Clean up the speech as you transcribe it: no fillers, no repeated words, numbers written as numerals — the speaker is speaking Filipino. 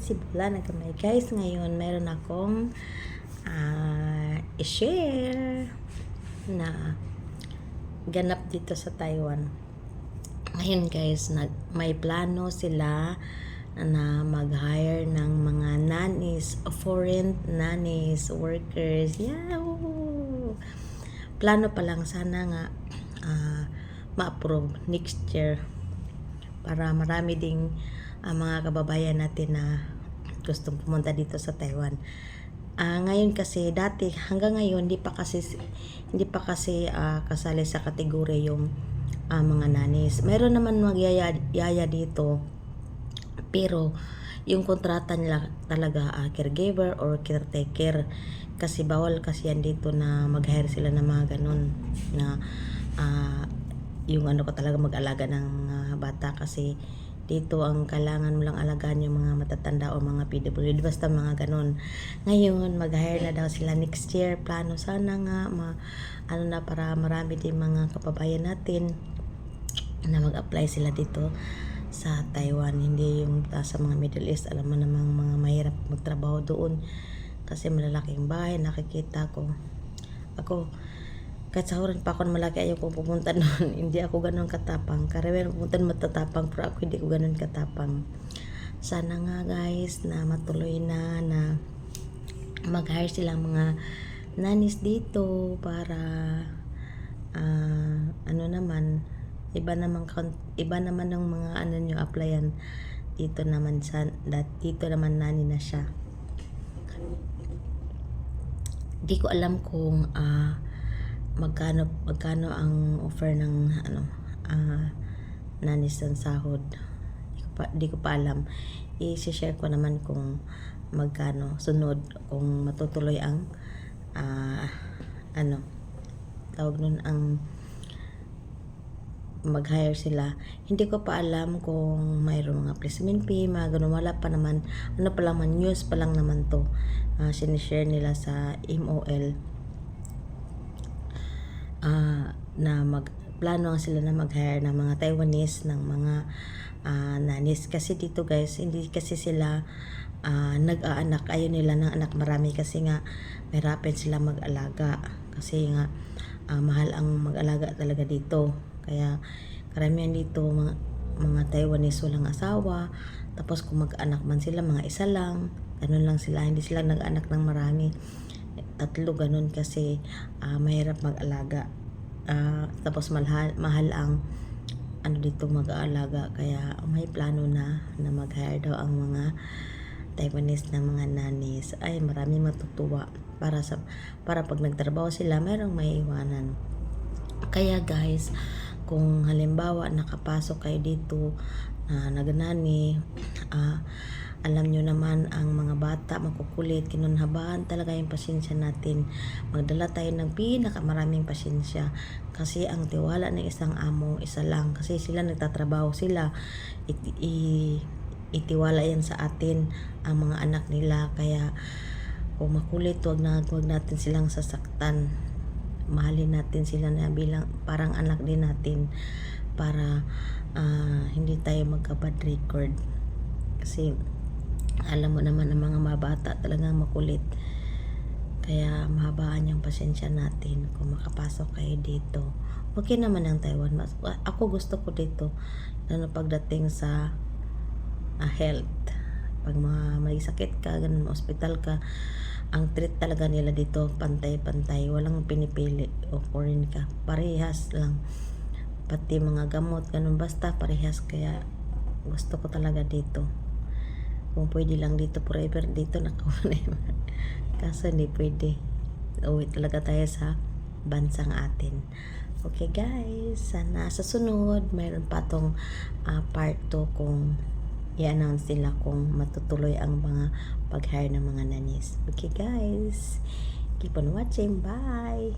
si Bula na kamay guys. Ngayon meron akong i-share na ganap dito sa Taiwan. Ngayon guys, may plano sila na mag-hire ng mga nannies, foreign nannies, workers. Yahoo! Plano pa lang, sana nga ma-approve next year para marami ding mga kababayan natin na gustong pumunta dito sa Taiwan. Ngayon kasi hanggang ngayon hindi pa kasi kasali sa kategorya yung mga nannies. Meron naman magyaya dito, pero yung kontrata nila talaga caregiver or caretaker, kasi bawal kasi yan dito na mag-hire sila ng mga ganun na yung ko talaga mag-alaga ng bata, kasi dito ang kailangan mo lang alagaan yung mga matatanda o mga PWD, basta mga ganun. Ngayon mag-hire na daw sila next year. Plano sana nga na para marami din mga kababayan natin na mag-apply sila dito sa Taiwan, hindi yung sa mga Middle East. Alam mo namang mga mahirap magtrabaho doon kasi malalaking bahay. Nakikita ko ako, kahit sa oras pa ako malaki, ayaw kong pumunta noon. Hindi ako ganun katapang. Karamihan pumunta matatapang, pero ako hindi ko ganun katapang. Sana nga guys na matuloy na mag-hire silang mga nannies dito para iba naman ng mga nyo applyan dito naman nanny na siya. Di ko alam kung magkano ang offer ng nannies ng sahod. Di ko pa alam. I-share ko naman kung magkano sunod, kung matutuloy ang tawag nun, ang mag-hire sila. Hindi ko pa alam kung mayroong mga placement fee, mga ganun. Wala pa naman, pa lang man, news pa lang naman to. Sinishare nila sa MOL na plano sila na mag-hire ng mga Taiwanese ng mga nannies. Kasi dito guys, hindi kasi sila nag-aanak. Ayaw nila ng anak marami kasi nga mahirapan sila mag-alaga, kasi nga mahal ang mag-alaga talaga dito. Kaya karamihan dito mga Taiwanese walang asawa, tapos kung mag-anak man sila mga isa lang, ganun lang sila, hindi sila nag-anak ng marami, 3 ganun, kasi mahirap mag-alaga. Tapos mahal ang dito mag-aalaga. Kaya may plano na mag-hire daw ang mga Taiwanese na mga nannies. Ay, marami matutuwa para pag nagtrabaho sila mayroong maiiwanan. Kaya guys, kung halimbawa nakapasok kayo dito na nagnani, alam nyo naman ang mga bata makukulit, kinunhabaan talaga yung pasensya natin. Magdala tayo ng pinakamaraming pasensya, kasi ang tiwala ng isang amo isa lang, kasi sila nagtatrabaho sila, itiwala yan sa atin ang mga anak nila. Kaya kung makulit, wag natin silang sasaktan. Mahalin natin sila na bilang parang anak din natin, para hindi tayo magka-bad record. Kasi alam mo naman ang mga mabata talagang makulit. Kaya mahabaan yung pasensya natin kung makapasok kayo dito. Okay naman ang Taiwan. Ako gusto ko dito, lalo pagdating sa health. Pag may sakit ka, ganun, hospital ka, ang treat talaga nila dito pantay-pantay, walang pinipili o foreign ka, parehas lang. Pati mga gamot, ganun, basta parehas. Kaya gusto ko talaga dito. Kung pwede lang dito forever, dito na kaso hindi pwede. Uwi talaga tayo sa bansang atin. Okay guys, sana sa sunod mayroon pa tong part 2 kung i-announce nila kung matutuloy ang mga pag-hire ng mga nannies. Okay guys, keep on watching. Bye!